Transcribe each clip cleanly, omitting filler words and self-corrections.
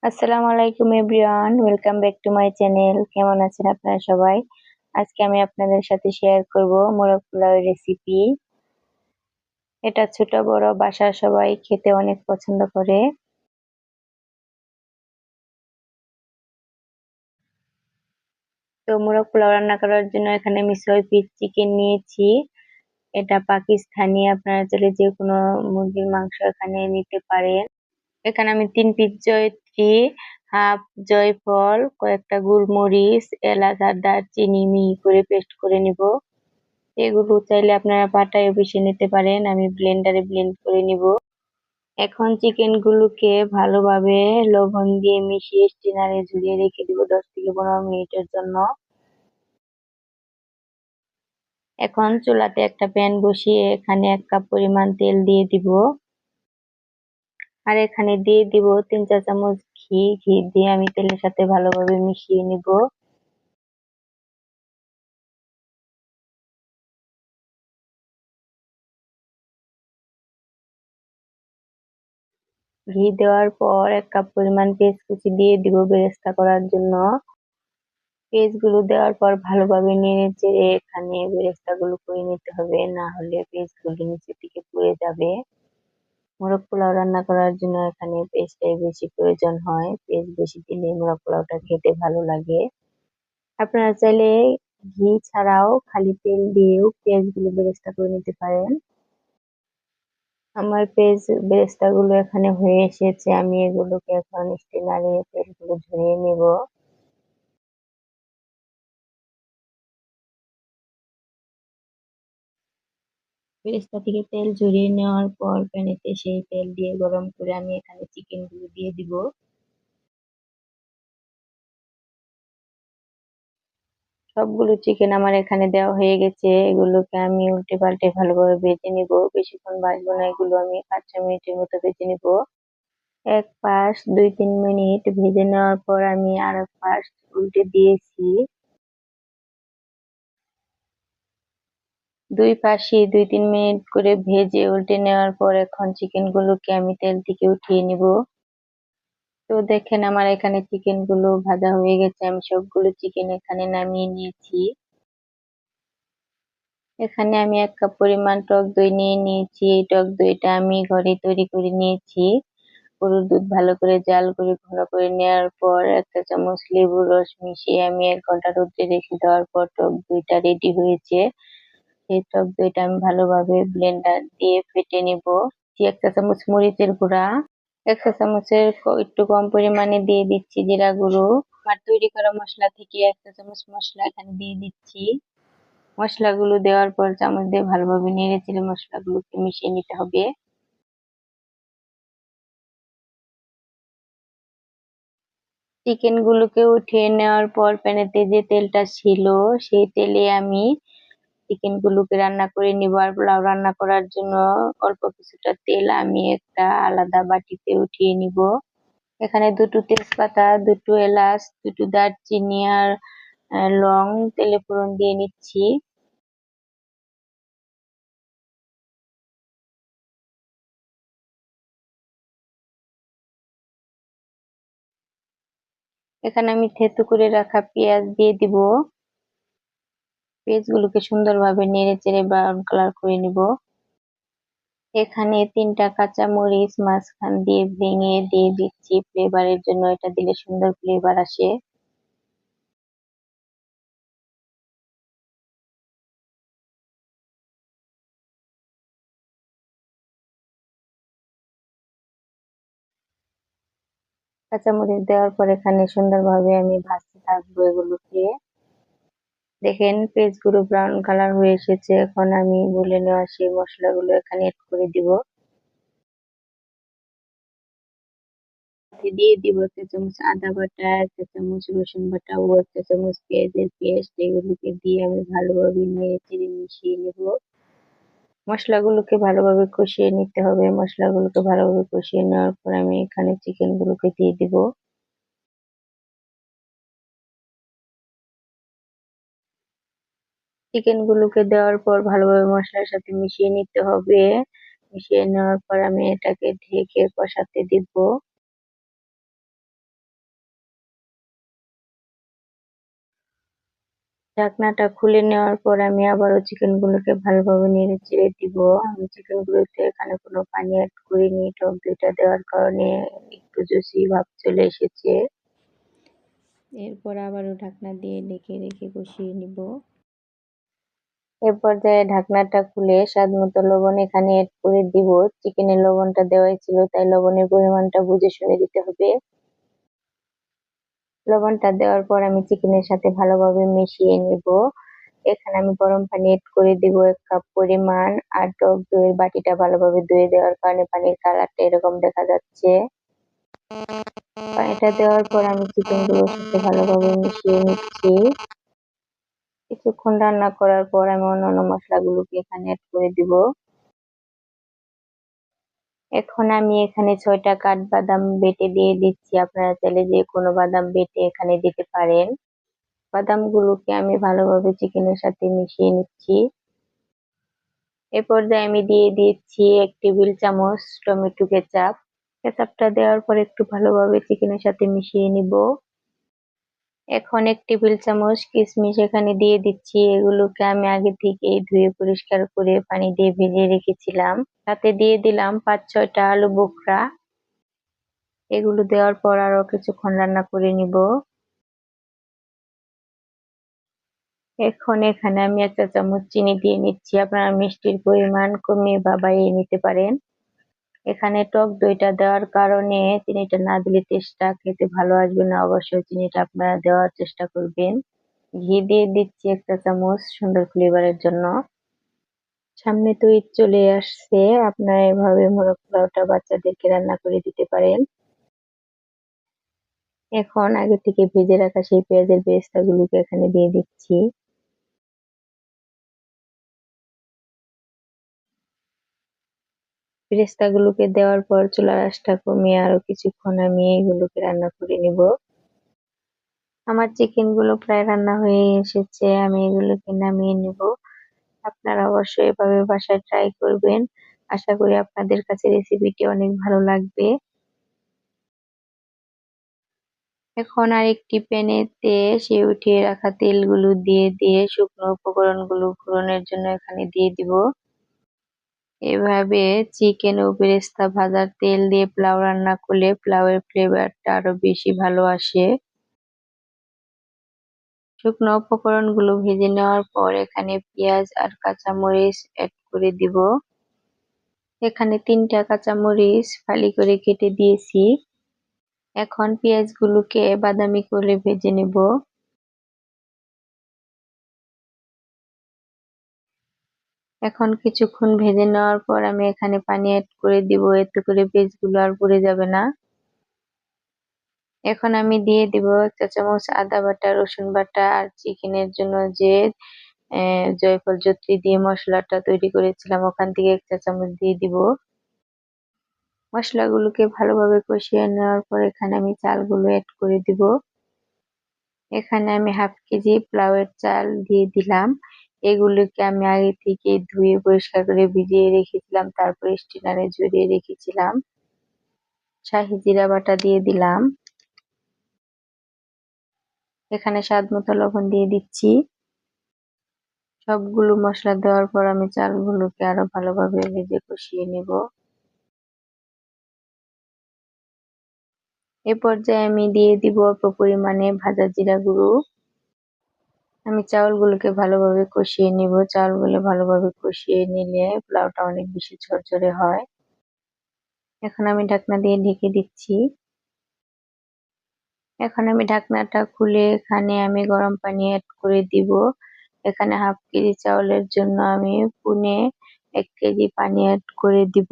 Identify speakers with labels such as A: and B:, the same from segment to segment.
A: আসসালামু আলাইকুম everyone, welcome back to my channel. কেমন আছেন আপনারা সবাই? আজকে আমি আপনাদের সাথে শেয়ার করব মোরগ পোলাওয়ের রেসিপি। এটা ছোট বড় বাসার সবাই খেতে অনেক পছন্দ করে। তো মোরগ পোলাও রান্না করার জন্য এখানে আমি 6 পিস চিকেন নিয়েছি। এটা পাকিস্তানি, আপনারা চাইলে যে কোনো মুরগির মাংস এখানে নিতে পারেন। এখানে আমি 3 পিস জয়ত্রী, হাফ জয়ফল, কয়েকটা গোলমরিচ, এলাচ আর দারচিনি মিহি করে পেস্ট করে নিব। এগুলো চাইলে আপনারা পাটায় পিষে নিতে পারেন, আমি ব্লেন্ডারে ব্লেন্ড করে নিব। এখন চিকেন গুলোকে ভালোভাবে লবণ দিয়ে মিশিয়ে স্টিনারে ঝুলিয়ে রেখে দিব 10 থেকে 15 মিনিটের জন্য। এখন চুলাতে একটা প্যান বসিয়ে এখানে 1 কাপ পরিমাণ তেল দিয়ে দিব। আর এখানে দিয়ে দিব 3 চা চামচ ঘি। ঘি দিয়ে আমি তেলের সাথে ভালোভাবে মিশিয়ে নিব। ঘি দেওয়ার পর 1 কাপ পরিমাণ পেঁয়াজ কুচি দিয়ে দিব বেরেস্তা করার জন্য। পেঁয়াজ গুলো দেওয়ার পর ভালোভাবে নেড়ে চেড়ে এখানে বেরেস্তা গুলো করে নিতে হবে, না হলে পেঁয়াজ গুলো নিচে থেকে পুড়ে যাবে। মোরগ পোলাও রান্না করার জন্য এখানে পেঁয়াজটাই বেশি প্রয়োজন হয়, পেঁয়াজ বেশি দিলে মোরগ পোলাওটা খেতে ভালো লাগে। আপনারা চাইলে ঘি ছাড়াও খালি তেল দিয়েও পেঁয়াজ গুলো বেরেস্তা করে নিতে পারেন। আমার পেঁয়াজ বেরেস্তা গুলো এখানে হয়ে এসেছে, আমি এগুলোকে এখন স্টেনারে তেলগুলো ঝরিয়ে নেব। বেরেস্তা থেকে তেল ঝরিয়ে নেওয়ার পর প্যানেতে সেই তেল দিয়ে গরম করে আমি এখানে চিকেন গুলো দিয়ে দিব। সবগুলো চিকেন আমার এখানে দেওয়া হয়ে গেছে, এগুলোকে আমি উল্টে পাল্টে ভালোভাবে ভেজে নিব। বেশিক্ষণ ভাজবো না, এগুলো আমি 5-6 মিনিটের মতো ভেজে নিব। এক পাশ 2-3 মিনিট ভেজে নেওয়ার পর আমি আর এক পাশ উল্টে দিয়েছি। দুই পাশই 2-3 মিনিট করে ভেজে উল্টে নেওয়ার পর এখন চিকেন গুলোকে আমি তেল থেকে উঠিয়ে নিব। তো দেখেন আমার এখানে চিকেন গুলো ভাজা হয়ে গেছে, আমি সবগুলো চিকেন এখানে নামিয়ে নিয়েছি। এখানে আমি 1 কাপ পরিমাণ টক দই নিয়ে নিয়েছি। এই টক দইটা আমি ঘরে তৈরি করে নিয়েছি। গরুর দুধ ভালো করে জাল করে ঘন করে নেওয়ার পর 1 চা চামচ লেবুর রস মিশিয়ে আমি 1 ঘন্টা রোদে রেখে দেওয়ার পর টক দইটা রেডি হয়েছে। এই টক দইটা আমি ভালোভাবে ব্লেন্ডার দিয়ে ফেটে নিব। 1 চা চামচ মরিচের গুঁড়া, 1 চা চামচের একটু কম পরিমাণে দিয়ে দিচ্ছি জিরা গুঁড়ো। আর তৈরি করা মশলা থেকে 1 চা চামচ মশলা এখানে দিয়ে দিচ্ছি। মশলাগুলো দেওয়ার পর চামচ দিয়ে ভালোভাবে নেড়ে চেড়ে মশলাগুলোকে মিশিয়ে নিতে হবে। চিকেন গুলোকে উঠিয়ে নেওয়ার পর প্যানেতে যে তেলটা ছিল সেই তেলে আমি চিকেন গুলোকে রান্না করে নিব। আর পোলাও রান্না করার জন্য অল্প কিছুটা তেল আমি একটা আলাদা বাটিতে উঠিয়ে নিব। এখানে 2টো তেজপাতা, 2টো এলাচ, 2টো দারচিনি আর লং তেলে ফোড়ন দিয়ে নিচ্ছি। এখানে আমি থেতো করে রাখা পেঁয়াজ দিয়ে দিব। পেঁয়াজ গুলোকে সুন্দরভাবে নেড়ে চেড়ে ব্রাউন কালার করে নিব। এখানে 3টা কাঁচা মরিচ মাঝখান দিয়ে ভেঙে দিয়ে দিচ্ছি ফ্লেভারের জন্য, এটা দিলে সুন্দর ফ্লেভার আসে। কাঁচা মরিচ দেওয়ার পর এখানে সুন্দরভাবে আমি ভাজতে থাকবো এগুলোকে। দেখেন পেঁয়াজ গুলো ব্রাউন কালার হয়ে এসেছে, এখন আমি গুলে নেওয়া সেই মশলাগুলো এখানে এড করে দিব। দিয়ে দিব 1 চা চামচ আদা বাটা, 1 চা চামচ রসুন বাটা ও 1 চা চামচ পেঁয়াজের পেস্ট। এগুলোকে দিয়ে আমি ভালোভাবে নেড়ে চেড়ে মিশিয়ে নেব। মশলাগুলোকে ভালোভাবে কষিয়ে নিতে হবে। মশলাগুলোকে ভালোভাবে কষিয়ে নেওয়ার পর আমি এখানে চিকেন গুলোকে দিয়ে দিব। চিকেন গুলোকে দেওয়ার পর ভালোভাবে মশলার সাথে মিশিয়ে নিতে হবে। মিশিয়ে নেওয়ার পর আমি এটাকে ঢেকে কষাতে দিব। ঢাকনাটা খুলে নেওয়ার পর আমি আবারও চিকেন গুলোকে ভালোভাবে নেড়ে চেড়ে দিব। আমি চিকেন গুলোতে এখানে কোনো পানি অ্যাড করিনি, টক দইটা দেওয়ার কারণে একটু জুসি ভাব চলে এসেছে। এরপর আবারও ঢাকনা দিয়ে ঢেকে রেখে কষিয়ে নিব। এ পর্যায়ে ঢাকনাটা খুলে স্বাদ মতো লবণ এখানে অ্যাড করে দিব। চিকেনের লবণটা দেওয়াই ছিল, তাই লবণের পরিমাণটা বুঝে শুনে দিতে হবে। লবণটা দেওয়ার পর আমি চিকেনের সাথে ভালোভাবে মিশিয়ে নিব। এখানে আমি গরম পানি অ্যাড করে দিব 1 কাপ পরিমাণ। আর টক দইয়ের বাটিটা ভালোভাবে ধুয়ে দেওয়ার কারণে পানির কালারটা এরকম দেখা যাচ্ছে। পানিটা দেওয়ার পর আমি চিকেন গুলোর সাথে ভালোভাবে মিশিয়ে নিচ্ছি। কিছুক্ষণ রান্না করার পর আমি অন্যান্য মশলাগুলোকে এখানে অ্যাড করে দিব। এখন আমি এখানে 6টা কাঠবাদাম বেটে দিয়ে দিচ্ছি। আপনারা চাইলে যে কোনো বাদাম বেটে এখানে দিতে পারেন। বাদামগুলোকে আমি ভালোভাবে চিকেনের সাথে মিশিয়ে নিচ্ছি। এ পর্যায়ে আমি দিয়ে দিচ্ছি 1 টেবিল চামচ টমেটো কেচাপ। কেচাপটা দেওয়ার পর একটু ভালোভাবে চিকেনের সাথে মিশিয়ে নিব। এখন 1 টেবিল চামচ কিশমিশ এখানে দিয়ে দিচ্ছি। এগুলোকে আমি আগে থেকেই ধুয়ে পরিষ্কার করে পানি দিয়ে ভিজিয়ে রেখেছিলাম। সাথে দিয়ে দিলাম 5-6টা আলু বোখরা। এগুলো দেওয়ার পর আরো কিছুক্ষণ রান্না করে নিব। এখন এখানে আমি 1 চা চামচ চিনি দিয়ে নিচ্ছি। আপনারা মিষ্টির পরিমাণ কমিয়ে বা বাড়িয়ে নিতে পারেন। এখানে টক দইটা দেওয়ার কারণে চিনিটা না দিলে টেস্টটা খেতে ভালো আসবে না, অবশ্যই চিনিটা আপনারা দেওয়ার চেষ্টা করবেন। ঘি দিয়ে দিচ্ছি 1 চা চামচ সুন্দর ফ্লেভারের জন্য। সামনে তো ঈদ চলে আসছে, আপনারা এভাবে মোরগ পোলাওটা বাচ্চাদেরকে রান্না করে দিতে পারেন। এখন আগে থেকে ভেজে রাখা সেই পেঁয়াজের বেরেস্তাগুলোকে এখানে দিয়ে দিচ্ছি। বেরেস্তাগুলোকে দেওয়ার পর চুলার আঁচটা কমিয়ে আরো কিছুক্ষণ আমি এগুলোকে রান্না করে নিব। আমার চিকেন গুলো প্রায় রান্না হয়ে এসেছে, আমি এগুলোকে নামিয়ে নিব। আপনারা অবশ্যই এভাবে বাসায় ট্রাই করবেন। আশা করি আপনাদের কাছে রেসিপিটি অনেক ভালো লাগবে। এখন আরেকটি প্যানেতে সেই উঠিয়ে রাখা তেলগুলো দিয়ে শুকনো উপকরণগুলো ফোড়নের জন্য এখানে দিয়ে দিব। এভাবে চিকেন ও বেরেস্তা ভাজার তেল দিয়ে পোলাও রান্না করলে পোলাওয়ের ফ্লেভারটা আরো বেশি ভালো আসে। শুকনো উপকরণগুলো ভেজে নেওয়ার পর এখানে পেঁয়াজ আর কাঁচামরিচ অ্যাড করে দিব। এখানে 3টা কাঁচামরিচ ফালি করে কেটে দিয়েছি। এখন পেঁয়াজগুলোকে বাদামি করে ভেজে নেব। এখন কিছুক্ষণ ভেজে নেওয়ার পর আমি এখানে পানি অ্যাড করে দিব, এতে করে পেঁয়াজগুলো আর পুড়ে যাবে না। এখন আমি দিয়ে দিব 1 চা চামচ আদা বাটা, রসুন বাটা আর চিকেনের জন্য যে জয়ফল জয়ত্রী দিয়ে মশলাটা তৈরি করেছিলাম ওখান থেকে 1 চা চামচ দিয়ে দিব। মশলাগুলোকে ভালোভাবে কষিয়ে নেওয়ার পর এখানে আমি চালগুলো অ্যাড করে দিব। এখানে আমি 1/2 কেজি পোলাওয়ের চাল দিয়ে দিলাম। এগুলোকে আমি আগে থেকে ধুয়ে পরিষ্কার করে ভিজিয়ে রেখেছিলাম, তারপর স্ট্রেনারে ঝরিয়ে রেখেছিলাম। শাহি জিরা বাটা দিয়ে দিলাম। এখানে স্বাদ মতো লবণ দিয়ে দিচ্ছি। সবগুলো মশলা দেওয়ার পর আমি চালগুলোকে আরো ভালোভাবে ভেজে কষিয়ে নেব। এ পর্যায়ে আমি দিয়ে দিব অল্প পরিমাণে ভাজা জিরা গুঁড়ো। আমি চাউলগুলোকে ভালোভাবে কষিয়ে নিব। চাউলগুলো ভালোভাবে কষিয়ে নিলে পোলাওটা অনেক বেশি ঝরঝরে হয়। এখন আমি ঢাকনা দিয়ে ঢেকে দিচ্ছি। এখন আমি ঢাকনাটা খুলে এখানে আমি গরম পানি অ্যাড করে দিব। এখানে 1/2 কেজি চাউলের জন্য আমি পৌনে 1 কেজি পানি অ্যাড করে দিব।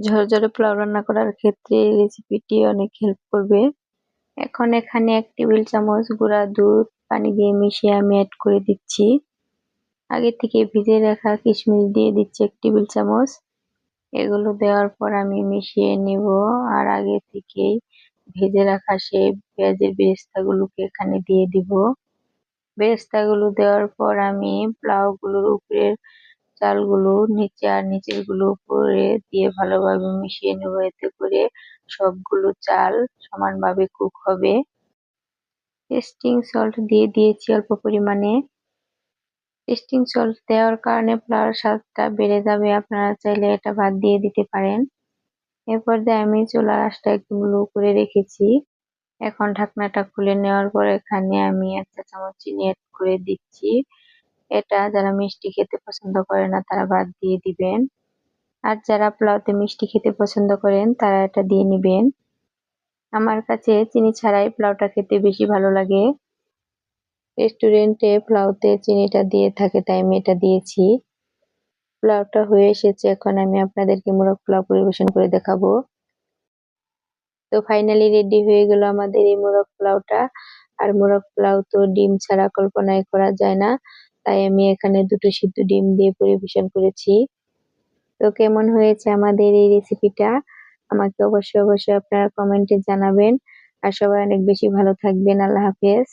A: ঝরঝরে পোলাও রান্না করার ক্ষেত্রে এই রেসিপিটি অনেক হেল্প করবে। এখন এখানে 1 টেবিল চামচ গুঁড়া দুধ পানি দিয়ে মিশিয়ে আমি অ্যাড করে দিচ্ছি। আগে থেকে ভিজে রাখা কিশমিশ দিয়ে দিচ্ছি 1 টেবিল চামচ। এগুলো দেওয়ার পর আমি মিশিয়ে নিব। আর আগে থেকেই ভেজে রাখা সেই পেঁয়াজের বেরেস্তাগুলোকে এখানে দিয়ে দিব। বেরেস্তাগুলো দেওয়ার পর আমি পোলাওগুলোর উপরের চালগুলো নিচে আর নিচের গুলো উপরে দিয়ে ভালোভাবে মিশিয়ে নেব, এতে করে সবগুলো চাল সমানভাবে কুক হবে। টেস্টিং সল্ট দিয়ে দিয়েছি অল্প পরিমাণে। টেস্টিং সল্ট দেওয়ার কারণে পোলাওর স্বাদটা বেড়ে যাবে, আপনারা চাইলে এটা বাদ দিয়ে দিতে পারেন। এরপর দিয়ে আমি চুলার আঁচটা একদম লো করে রেখেছি। এখন ঢাকনাটা খুলে নেওয়ার পর এখানে আমি 1 চা চামচ চিনি এড করে দিচ্ছি। এটা যারা মিষ্টি খেতে পছন্দ করে না তারা বাদ দিয়ে দিবেন, আর যারা পোলাওতে মিষ্টি খেতে পছন্দ করেন তারা এটা দিয়ে নিবেন। আমার কাছে চিনি ছাড়াই পোলাওটা খেতে বেশি ভালো লাগে। রেস্টুরেন্টে পোলাওতে চিনিটা দিয়ে থাকে তাই আমি এটা দিয়েছি। পোলাওটা হয়ে এসেছে, এখন আমি আপনাদেরকে মোরগ পোলাও পরিবেশন করে দেখাবো। তো ফাইনালি রেডি হয়ে গেল আমাদের এই মোরগ পোলাওটা। আর মোরগ পোলাও তো ডিম ছাড়া কল্পনাই করা যায় না, তাই আমি এখানে 2টো সিদ্ধ ডিম দিয়ে পরিবেশন করেছি। তো কেমন হয়েছে আমাদের এই রেসিপিটা আমাকে অবশ্যই আপনারা কমেন্টে জানাবেন। আর সবাই অনেক বেশি ভালো থাকবেন। আল্লাহ হাফেজ।